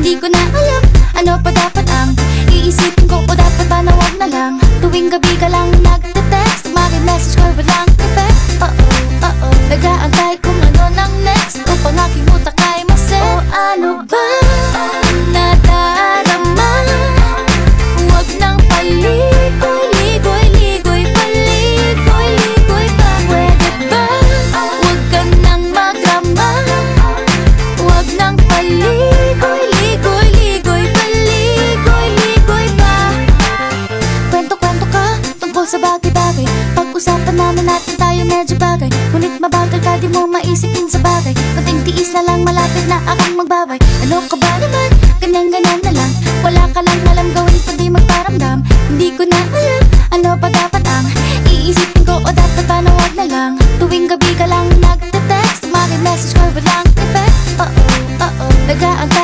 Hindi ko na alam, ano pa dapat ang iisipin ko, o dapat ba na wag na lang? Tuwing gabi ka lang nagte-text, maki-message ka walang effect. Nag-aantay kung ano nang next, upang aking utak ay masset. O ano ba nadarama? Huwag nang paligoy-ligoy, ligoy, paligoy-ligoy pa. Pwede ba? Huwag ka nang magrama. Huwag nang paligoy-ligoy, ligoy, paligoy-ligoy pa. Kwento-kwento ka tungkol sa bagay-bagay. Pag-usapan namin natin tayo medyo bagay. Ngunit mabagal ka, di mo maisipin sa bagay. Kunting tiis na lang, malapit na akong magbabay. Ano ka ba naman? Ganyan-ganyan na lang. Wala ka lang alam gawin kundi magparamdam. Hindi ko na alam, ano pa dapat ang iisipin ko, o dapat ba na wag na lang? Tuwing gabi ka lang nagte-text, maki-message ka walang effect. Nag-aantay